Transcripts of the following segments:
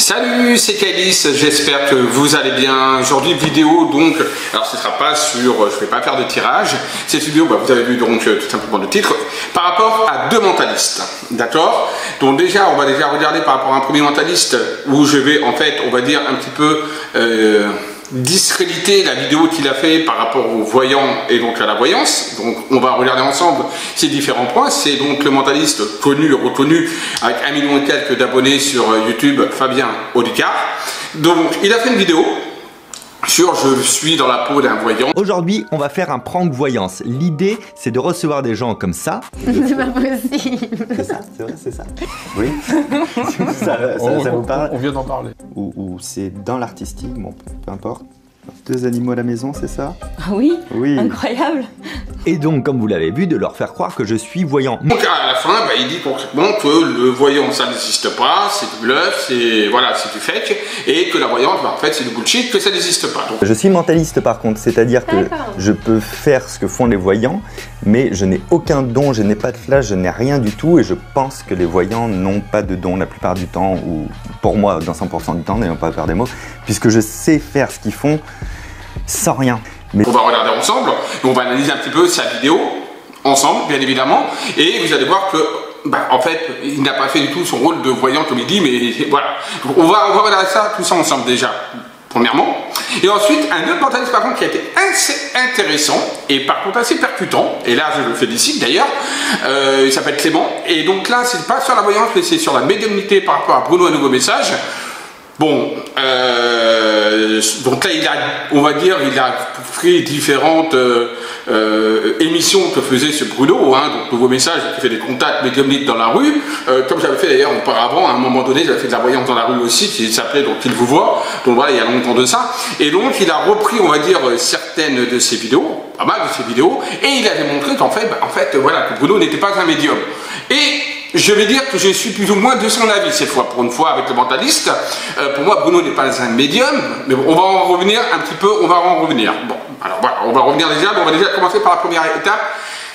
Salut, c'est Kailis, j'espère que vous allez bien. Aujourd'hui vidéo donc, alors ce sera pas sur, je vais pas faire de tirage. Cette vidéo, vous avez vu donc tout simplement le titre, par rapport à deux mentalistes, d'accord. Donc déjà, on va déjà regarder par rapport à un premier mentaliste où je vais en fait, on va dire un petit peu discréditer la vidéo qu'il a fait par rapport aux voyants et donc à la voyance. Donc on va regarder ensemble ces différents points. C'est donc le mentaliste connu, reconnu, avec 1 million et quelques d'abonnés sur YouTube, Fabien Olicard. Donc il a fait une vidéo sur je suis dans la peau d'un voyant. Aujourd'hui, on va faire un prank voyance. L'idée, c'est de recevoir des gens comme ça. C'est pas possible. C'est ça, c'est vrai, c'est ça. Oui. ça vous parle? On vient d'en parler. Ou c'est dans l'artistique, bon, peu importe. Deux animaux à la maison, c'est ça? Ah oui, oui. Incroyable. Et donc, comme vous l'avez vu, de leur faire croire que je suis voyant. Donc à la fin, il dit concrètement que le voyant ça n'existe pas, c'est du bluff, c'est voilà, c'est du fake, et que la voyante, en fait, c'est du bullshit, que ça n'existe pas. Donc, je suis mentaliste par contre, c'est-à-dire que je peux faire ce que font les voyants, mais je n'ai aucun don, je n'ai pas de flash, je n'ai rien du tout, et je pense que les voyants n'ont pas de don la plupart du temps, ou pour moi, dans 100% du temps, n'ayant pas peur des mots, puisque je sais faire ce qu'ils font sans rien. Mais on va regarder ensemble, et on va analyser un petit peu sa vidéo, ensemble, bien évidemment, et vous allez voir que, en fait, il n'a pas fait du tout son rôle de voyant comme il dit, mais voilà. On va regarder ça, tout ça ensemble déjà, premièrement. Et ensuite, un autre mentaliste par contre qui a été assez intéressant, et par contre assez percutant, et là je le félicite d'ailleurs, il s'appelle Clément, et donc là c'est pas sur la voyance, mais c'est sur la médiumnité par rapport à Bruno, un nouveau message. Bon, donc là, on va dire, il a pris différentes émissions que faisait ce Bruno, donc nouveau message, qui fait des contacts médiumniques dans la rue, comme j'avais fait d'ailleurs auparavant, à un moment donné, j'avais fait de la voyance dans la rue aussi, qui s'appelait donc Il vous voit, donc voilà, il y a longtemps de ça, et donc il a repris, on va dire, certaines de ses vidéos, pas mal de ses vidéos, et il avait montré qu'en fait, voilà, que Bruno n'était pas un médium. Et je vais dire que je suis plus ou moins de son avis cette fois, pour une fois avec le mentaliste. Pour moi, Bruno n'est pas un médium, mais bon, on va en revenir un petit peu, on va en revenir. Bon, alors voilà, on va revenir déjà, on va déjà commencer par la première étape,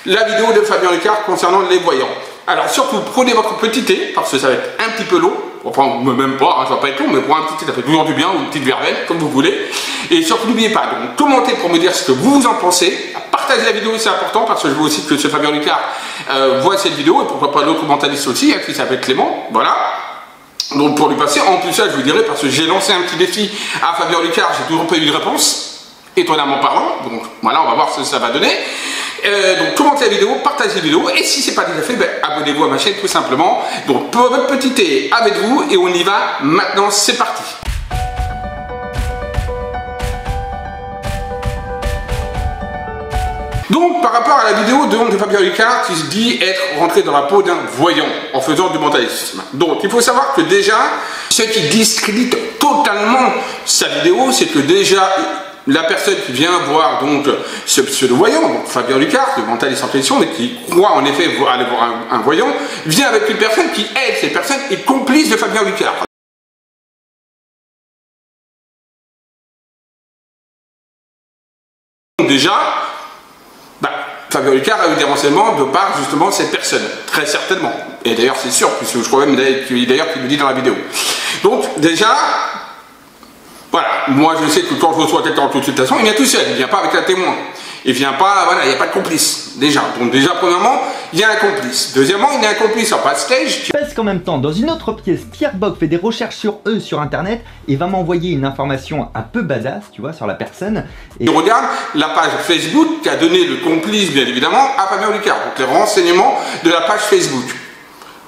la vidéo de Fabien Olicard concernant les voyants. Alors surtout, prenez votre petit thé, parce que ça va être un petit peu long, enfin même pas, ça va pas être long, mais pour un petit thé, ça fait toujours du bien, ou une petite verveine, comme vous voulez. Et surtout, n'oubliez pas, donc commentez pour me dire ce que vous en pensez. Partagez la vidéo, c'est important, parce que je veux aussi que ce Fabien Olicard voit cette vidéo, et pourquoi pas l'autre mentaliste aussi, qui s'appelle Clément, voilà. Donc pour lui passer, en plus ça je vous dirai, parce que j'ai lancé un petit défi à Fabien Olicard, j'ai toujours pas eu de réponse, étonnamment parlant, donc voilà, on va voir ce que ça va donner. Donc commentez la vidéo, partagez la vidéo, et si c'est pas déjà fait, abonnez-vous à ma chaîne tout simplement. Donc pour votre petit thé avec vous, et on y va maintenant, c'est parti. Donc par rapport à la vidéo de Fabien Olicard qui se dit être rentré dans la peau d'un voyant en faisant du mentalisme. Donc il faut savoir que déjà, ce qui discrédite totalement sa vidéo, c'est que déjà la personne qui vient voir donc ce pseudo-voyant, donc Fabien Olicard, le mentaliste en question, mais qui croit en effet aller voir un voyant, vient avec une personne qui, elle, cette personne est complice de Fabien Olicard. Donc déjà, Fabien Olicard a eu des renseignements de par justement cette personne, très certainement. Et d'ailleurs c'est sûr, puisque je crois même d'ailleurs qu'il le dit dans la vidéo. Donc déjà, voilà, moi je sais que quand je reçois quelqu'un en consultation, il vient tout seul, il ne vient pas avec un témoin. Il ne vient pas, voilà, il n'y a pas de complice, déjà. Donc déjà, premièrement, il y a un complice. Deuxièmement, il y a un complice en backstage. Parce qu'en même temps, dans une autre pièce, Pierre Bock fait des recherches sur eux sur internet et va m'envoyer une information un peu badass, tu vois, sur la personne. Et il regarde la page Facebook qui a donné le complice, bien évidemment, à Fabien Olicard. Donc les renseignements de la page Facebook.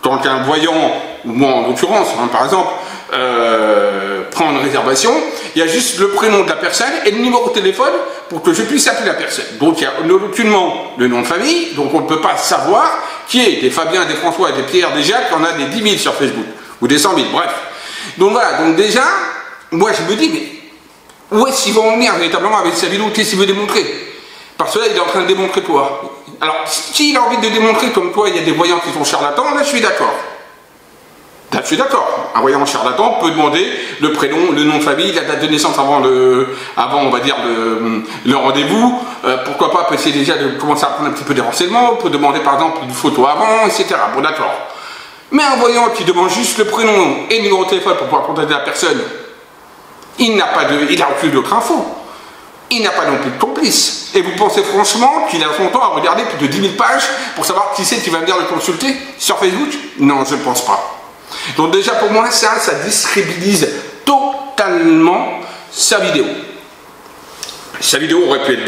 Quand un voyant, ou moi en l'occurrence, par exemple, prend une réservation, il y a juste le prénom de la personne et le numéro de téléphone pour que je puisse appeler la personne. Donc il n'y a aucunement le nom de famille, donc on ne peut pas savoir qui est des Fabien, des François, des Pierre, des Jacques, on a des 10 000 sur Facebook, ou des 100 000, bref. Donc voilà, donc déjà, moi je me dis, mais où est-ce qu'il va en venir véritablement avec sa vidéo, qu'est-ce qu'il veut démontrer? Parce que là, il est en train de démontrer quoi? Alors, s'il a envie de démontrer comme toi, il y a des voyants qui sont charlatans, là je suis d'accord. Là, je suis d'accord. Un voyant charlatan peut demander le prénom, le nom de famille, la date de naissance avant on va dire, le rendez-vous. Pourquoi pas peut essayer déjà de commencer à prendre un petit peu des renseignements. On peut demander par exemple une photo avant, etc. Bon, d'accord. Mais un voyant qui demande juste le prénom et le numéro de téléphone pour pouvoir contacter la personne, il n'a aucune autre info. Il n'a pas non plus de complice. Et vous pensez franchement qu'il a son temps à regarder plus de 10 000 pages pour savoir qui c'est qui va venir le consulter sur Facebook? Non, je ne pense pas. Donc déjà pour moi, ça discrédibilise totalement sa vidéo. Sa vidéo aurait pu être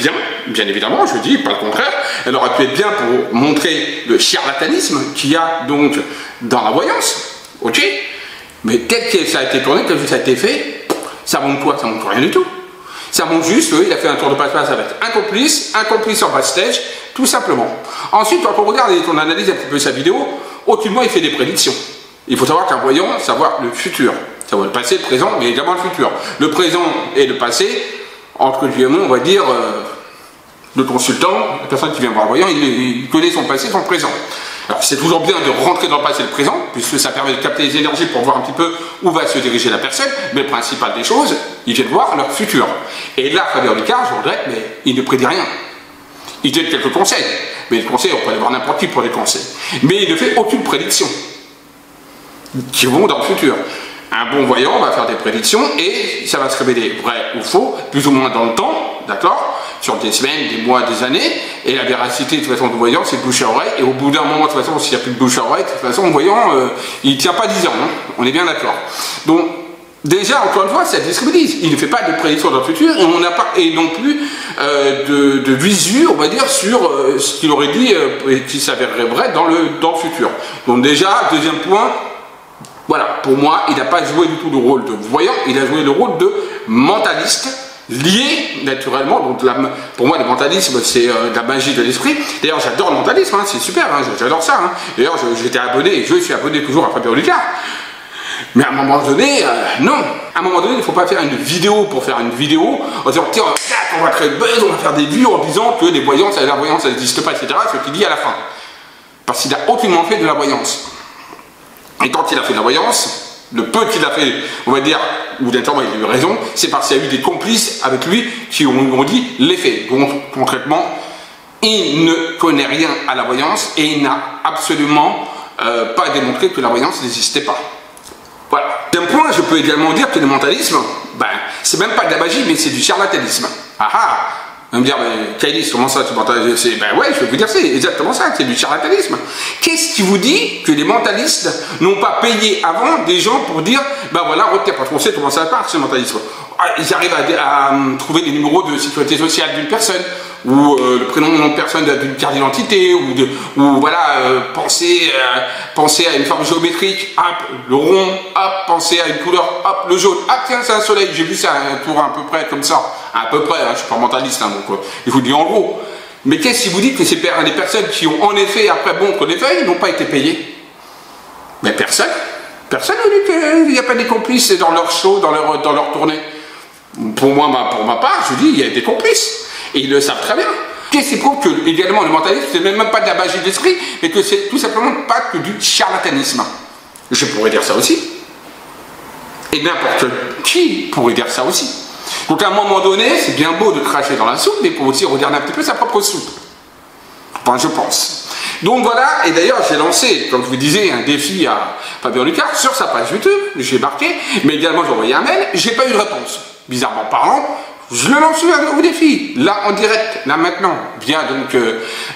bien évidemment, je dis, pas le contraire. Elle aurait pu être bien pour montrer le charlatanisme qu'il y a donc dans la voyance. Ok? Mais tel que ça a été tourné, tel que ça a été fait, ça montre quoi? Ça montre rien du tout. Ça montre juste qu'il a fait un tour de passe-passe avec un complice en backstage, tout simplement. Ensuite, quand on regarde et qu'on analyse un petit peu sa vidéo, aucunement il fait des prédictions. Il faut savoir qu'un voyant, savoir le futur. Savoir le passé, le présent, mais également le futur. Le présent et le passé, entre guillemets, on va dire, le consultant, la personne qui vient voir le voyant, il connaît son passé, son présent. Alors c'est toujours bien de rentrer dans le passé et le présent, puisque ça permet de capter les énergies pour voir un petit peu où va se diriger la personne, mais le principal des choses, ils viennent voir leur futur. Et là, Fabien Olicard, je regrette, mais il ne prédit rien. Il donne quelques conseils, mais les conseils, on peut aller voir n'importe qui pour les conseils. Mais il ne fait aucune prédiction qui vont dans le futur. Un bon voyant va faire des prédictions et ça va se révéler vrai ou faux, plus ou moins dans le temps, d'accord, sur des semaines, des mois, des années, et la véracité de toute façon du voyant, c'est bouche à oreille, et au bout d'un moment, de toute façon, s'il n'y a plus de bouche à oreille, de toute façon, le voyant, il ne tient pas 10 ans, hein, on est bien d'accord. Donc, déjà, encore une fois, ça discrédite. Il ne fait pas de prédiction dans le futur, et on n'a pas, et non plus de visu, on va dire, sur ce qu'il aurait dit et qui s'avérerait vrai dans le futur. Donc déjà, deuxième point, voilà, pour moi, il n'a pas joué du tout le rôle de voyant, il a joué le rôle de mentaliste, lié naturellement. Donc pour moi, le mentalisme, c'est de la magie de l'esprit. D'ailleurs, j'adore le mentalisme, hein, c'est super, hein, j'adore ça. Hein. D'ailleurs, j'étais abonné, et je suis abonné toujours à Fabien Olicard. Mais à un moment donné, non. À un moment donné, il ne faut pas faire une vidéo pour faire une vidéo en disant, tiens, on va créer le buzz, on va faire des vues en disant que la voyance, ça n'existe pas, etc. Ce qu'il dit à la fin. Parce qu'il n'a aucunement fait de la voyance. Et quand il a fait de la voyance, le peu qu'il a fait, on va dire, ou d'intérêt, il a eu raison, c'est parce qu'il y a eu des complices avec lui qui ont dit les faits. Donc, concrètement, il ne connaît rien à la voyance et il n'a absolument pas démontré que la voyance n'existait pas. Voilà. D'un point, je peux également dire que le mentalisme, ben, c'est même pas de la magie, mais c'est du charlatanisme. Ah ah! On va me dire, Kylie, comment ça, tu mentalises? Ben ouais, je vais vous dire, c'est exactement ça, c'est du charlatanisme. Qu'est-ce qui vous dit que les mentalistes n'ont pas payé avant des gens pour dire, ben voilà, retenez, parce qu'on sait comment ça part, ce mentalisme. Ils arrivent à trouver les numéros de sécurité sociale d'une personne, ou le prénom de personne d'une carte d'identité, ou voilà, penser à une forme géométrique, hop, le rond, hop, penser à une couleur, hop, le jaune, ah tiens, c'est un soleil, j'ai vu ça un tour à peu près comme ça, à peu près, hein, je suis pas mentaliste, hein, donc il vous le dis en gros. Mais qu'est-ce qui vous dit que c'est des personnes qui ont en effet, après bon, que les feuilles n'ont pas été payées? Mais personne ne dit qu'il n'y a pas des complices dans leur show, dans leur tournée. Pour moi, pour ma part, je dis, il y a des complices. Et ils le savent très bien. Qu'est-ce qui prouve que, également, le mentalisme, c'est même pas de la magie d'esprit, mais que c'est tout simplement pas que du charlatanisme. Je pourrais dire ça aussi. Et n'importe qui pourrait dire ça aussi. Donc, à un moment donné, c'est bien beau de cracher dans la soupe, mais il faut aussi regarder un petit peu sa propre soupe. Enfin, je pense. Donc voilà, et d'ailleurs, j'ai lancé, comme je vous disais, un défi à Fabien Olicard sur sa page YouTube, j'ai marqué, mais également j'ai envoyé un mail, j'ai pas eu de réponse. Bizarrement parlant, je le lance au défi, là en direct, là maintenant, via donc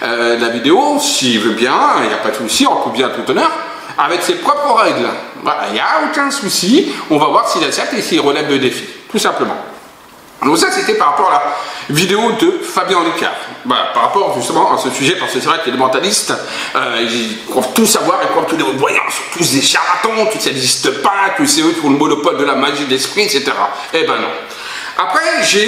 la vidéo, s'il veut bien, il n'y a pas de souci, on peut bien tout honneur, avec ses propres règles. Voilà, il n'y a aucun souci, on va voir s'il accepte et s'il relève le défi, tout simplement. Donc ça, c'était par rapport à la vidéo de Fabien Olicard. Bah, par rapport justement à ce sujet, parce que c'est vrai que les mentalistes, ils croient tout savoir, ils croient que tous les voyants sont tous des charlatans, que ça n'existe pas, que c'est eux qui ont le monopole de la magie de l'esprit, etc. Eh ben non. Après, j'ai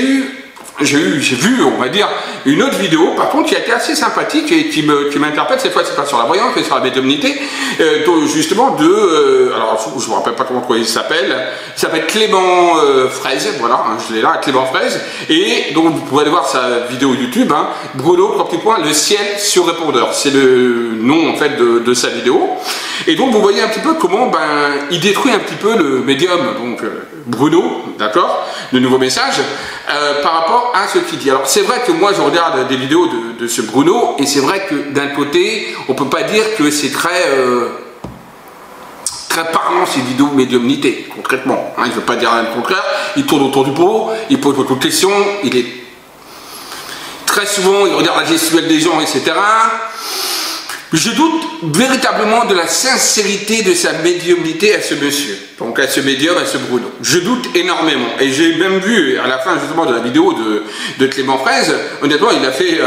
vu, on va dire, une autre vidéo, par contre, qui a été assez sympathique et qui m'interpelle, cette fois, c'est pas sur la voyance, mais sur la médiumnité, justement alors, je me rappelle pas comment il s'appelle Clément Fraise, voilà, hein, je l'ai là, Clément Fraise, et donc, vous pouvez aller voir sa vidéo YouTube, hein, Bruno, petit point, le ciel sur répondeur, c'est le nom, en fait, de sa vidéo, et donc, vous voyez un petit peu comment, il détruit un petit peu le médium, donc, Bruno, d'accord, le nouveau message, par rapport à ce qu'il dit. Alors c'est vrai que moi je regarde des vidéos de ce Bruno, et c'est vrai que d'un côté, on peut pas dire que c'est très très parlant ces vidéos médiumnité, concrètement. Hein, il ne veut pas dire le contraire, il tourne autour du pot, il pose beaucoup de questions, il est très souvent, il regarde la gestuelle des gens, etc. Je doute véritablement de la sincérité de sa médiumnité à ce monsieur, donc à ce médium, à ce Bruno. Je doute énormément. Et j'ai même vu à la fin justement de la vidéo de Clément Fraise, honnêtement, il a fait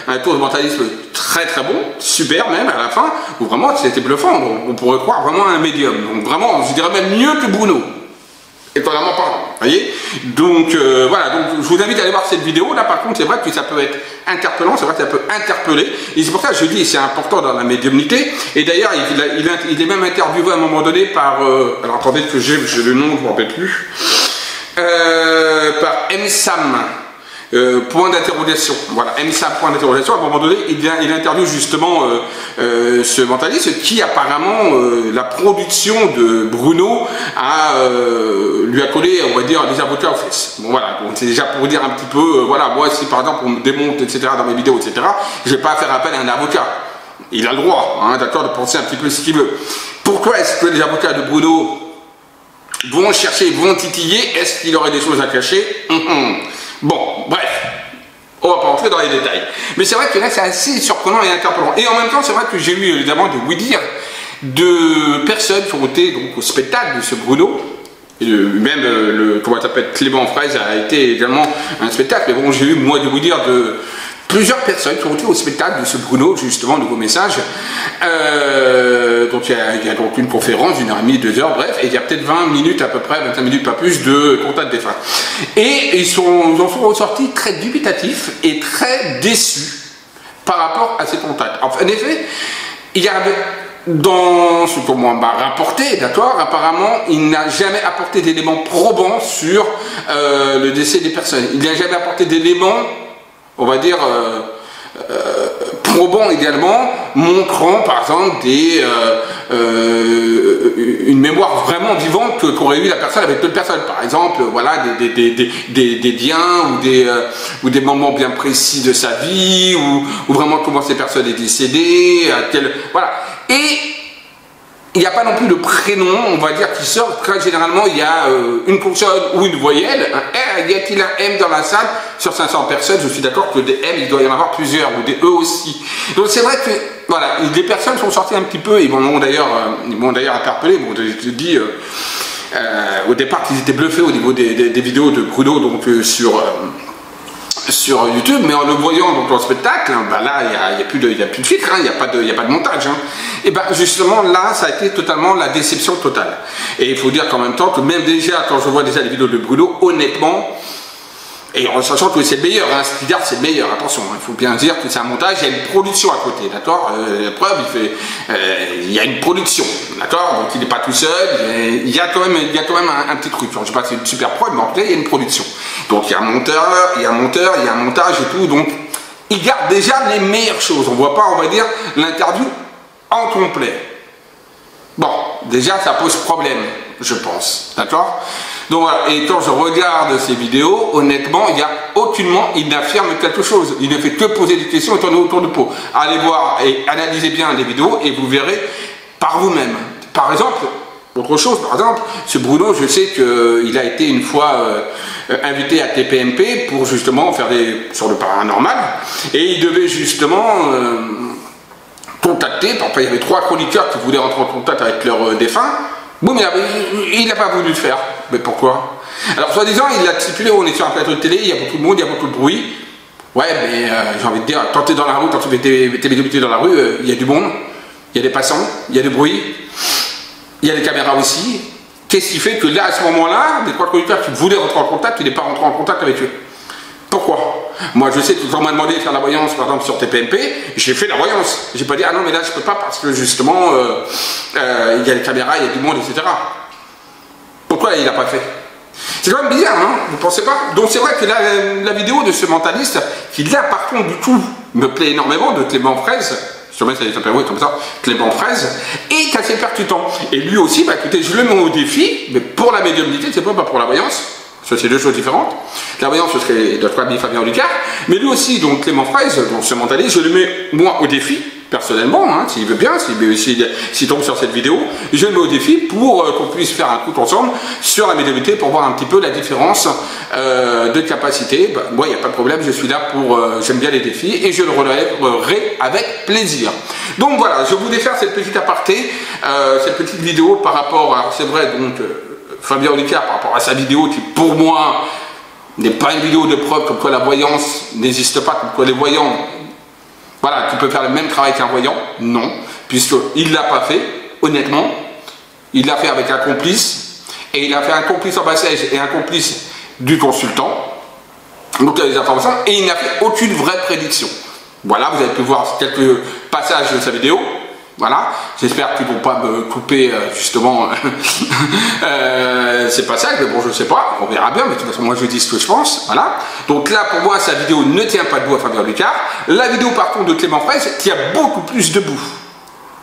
un tour de mentalisme très très bon, super même à la fin, où vraiment c'était bluffant. On pourrait croire vraiment à un médium. Donc vraiment, je dirais même mieux que Bruno. Étonnamment parlant, voyez. Donc voilà, donc je vous invite à aller voir cette vidéo. Là par contre, c'est vrai que ça peut être interpellant, c'est vrai que ça peut interpeller. Et c'est pour ça que je dis, c'est important dans la médiumnité. Et d'ailleurs, il est même interviewé à un moment donné par, alors attendez que j'ai le nom, je ne me rappelle plus, par M-Sam. Point d'interrogation, voilà, MSA point d'interrogation. À un moment donné, il interviewe justement ce mentaliste qui apparemment la production de Bruno lui a collé, on va dire, des avocats aux fesses. Bon voilà, donc c'est déjà pour dire un petit peu, voilà, moi si par exemple on me démonte, etc. dans mes vidéos, etc. Je vais pas faire appel à un avocat. Il a le droit, hein, d'accord, de penser un petit peu ce qu'il veut. Pourquoi est-ce que les avocats de Bruno vont chercher, vont titiller? Est-ce qu'il aurait des choses à cacher? Bon, bref, on va pas rentrer dans les détails. Mais c'est vrai que là, c'est assez surprenant et interpellant. Et en même temps, c'est vrai que j'ai eu évidemment des oui-dire de personnes qui ont été donc, au spectacle de ce Bruno. Et même comment ça s'appelle, Clément Fraise a été également un spectacle. Mais bon, j'ai eu moi des oui-dire de plusieurs personnes qui ont été au spectacle de ce Bruno, justement, nouveau message. Donc il y a donc une conférence d'une heure et demie, 2 heures, bref, et il y a peut-être 20 minutes à peu près, 25 minutes, pas plus, de contact défunt. Et ils en sont ressortis très dubitatifs et très déçus par rapport à ces contacts. En effet, il y avait, dans ce qu'on m'a rapporté, d'accord, apparemment, il n'a jamais apporté d'éléments probants sur le décès des personnes. Il n'a jamais apporté d'éléments, on va dire, probants également, montrant par exemple une mémoire vraiment vivante qu'aurait eu la personne avec d'autres personnes. Par exemple, voilà, des liens ou des moments bien précis de sa vie, ou vraiment comment cette personne est décédée, voilà. Et il n'y a pas non plus de prénom, on va dire, qui sort. Très généralement, il y a une consonne ou une voyelle, un R. Y a-t-il un M dans la salle? Sur 500 personnes, je suis d'accord que des M, il doit y en avoir plusieurs, ou des E aussi. Donc c'est vrai que, voilà, des personnes sont sorties un petit peu, ils m'ont d'ailleurs interpellé. Bon, je te dis, au départ, ils étaient bluffés au niveau des vidéos de Bruno, donc sur YouTube, mais en le voyant donc en spectacle, bah là il n'y a plus de filtre, hein, il n'y a pas de montage. Hein. Et ben justement là ça a été totalement la déception totale. Et il faut dire qu'en même temps que même déjà quand je vois déjà les vidéos de Bruno, honnêtement, et en sachant que c'est le meilleur, hein, ce qu'il garde c'est le meilleur, attention, il faut bien dire que c'est un montage, il y a une production à côté, d'accord, la preuve, il y a une production, d'accord, donc il n'est pas tout seul, il y a quand même un petit truc, je ne sais pas si c'est une super preuve, mais en tout cas il y a une production. Donc il y a un monteur, il y a un montage et tout, donc il garde déjà les meilleures choses, on ne voit pas, on va dire, l'interview en complet. Bon, déjà ça pose problème, je pense, d'accord. Donc voilà, et quand je regarde ces vidéos, honnêtement, il n'y a aucunement, il n'affirme quelque chose. Il ne fait que poser des questions et tourner autour du pot. Allez voir et analysez bien les vidéos et vous verrez par vous-même. Par exemple, autre chose, par exemple, ce Bruno, je sais qu'il a été une fois invité à TPMP pour justement faire sur le paranormal. Et il devait justement contacter, parfois il y avait 3 chroniqueurs qui voulaient rentrer en contact avec leurs défunts. Bon, mais il n'a pas voulu le faire. Mais pourquoi? Alors, soi-disant, il l'a stipulé, on est sur un plateau de télé, il y a beaucoup de monde, il y a beaucoup de bruit. Ouais, mais j'ai envie de dire, quand tu es dans la rue, quand tu fais tes vidéos dans la rue, il y a du monde, il y a des passants, il y a du bruit, il y a des caméras aussi. Qu'est-ce qui fait que là, à ce moment-là, des 3 chroniqueurs qui voulaient rentrer en contact, tu n'es pas rentré en contact avec eux? Pourquoi? Moi, je sais que quand on m'a demandé de faire la voyance, par exemple, sur TPMP, j'ai fait la voyance. J'ai pas dit, ah non, mais là, je peux pas parce que justement, il y a les caméras, il y a du monde, etc. Pourquoi il n'a pas fait? C'est quand même bizarre, non? Vous pensez pas? Donc c'est vrai que la vidéo de ce mentaliste, qui là, par contre, du coup, me plaît énormément, de Clément Fraise, sûrement ça s'appelle comme ça, Clément Fraise, est assez percutant. Et lui aussi, bah écoutez, je le mets au défi, mais pour la médiumnité, c'est pas pour la voyance. Ça, c'est 2 choses différentes. La voyance, ce serait notre ami Fabien Olicard. Mais lui aussi, donc Clément Fraise, donc ce mentaliste, je le mets, moi, au défi. personnellement, hein, s'il veut bien, s'il tombe sur cette vidéo, je le mets au défi pour qu'on puisse faire un coup ensemble sur la médiumnité pour voir un petit peu la différence de capacité. Bah, moi, il n'y a pas de problème, je suis là pour... j'aime bien les défis et je le relèverai avec plaisir. Donc voilà, je voulais faire cette petite aparté, cette petite vidéo par rapport à... C'est vrai, donc, Fabien Olicard, par rapport à sa vidéo qui, pour moi, n'est pas une vidéo de preuve comme quoi la voyance n'existe pas, comme quoi les voyants... Voilà, tu peux faire le même travail qu'un voyant. Non, puisqu'il ne l'a pas fait, honnêtement. Il l'a fait avec un complice, et il a fait un complice en passage et un complice du consultant. Donc il y a des informations, et il n'a fait aucune vraie prédiction. Voilà, vous avez pu voir quelques passages de sa vidéo. Voilà, j'espère qu'ils ne vont pas me couper justement ces passages, mais bon, je ne sais pas, on verra bien, mais de toute façon, moi je dis ce que je pense, voilà. Donc là, pour moi, sa vidéo ne tient pas debout à Fabien Olicard. La vidéo, par contre, de Clément Fraise tient beaucoup plus debout.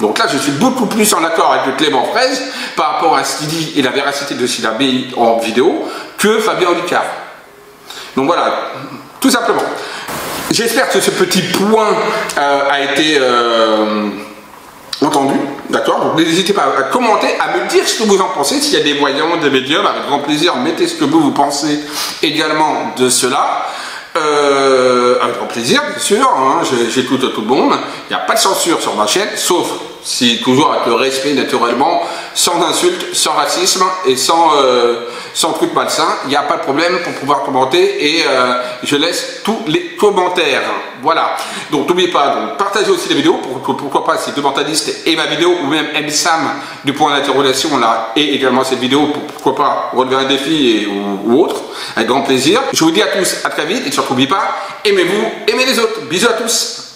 Donc là, je suis beaucoup plus en accord avec Clément Fraise par rapport à ce qu'il dit et la véracité de ce qu'il a mis en vidéo que Fabien Olicard. Donc voilà, tout simplement. J'espère que ce petit point a été... entendu, d'accord? Donc n'hésitez pas à commenter, à me dire ce que vous en pensez, s'il y a des voyants, des médiums, avec grand plaisir, mettez ce que vous pensez également de cela. Avec grand plaisir, bien sûr, hein, j'écoute tout le monde, il n'y a pas de censure sur ma chaîne, sauf si toujours avec le respect naturellement, sans insultes, sans racisme et sans truc malsain, il n'y a pas de problème pour pouvoir commenter et je laisse tous les commentaires. Voilà, donc n'oubliez pas, donc, partagez aussi les vidéos, pourquoi pas si deux mentalistes et ma vidéo, ou même MSAM du point d'interrogation là, et également cette vidéo, pourquoi pas relever un défi ou autre, avec grand plaisir. Je vous dis à tous à très vite et surtout n'oubliez pas, aimez-vous, aimez les autres. Bisous à tous.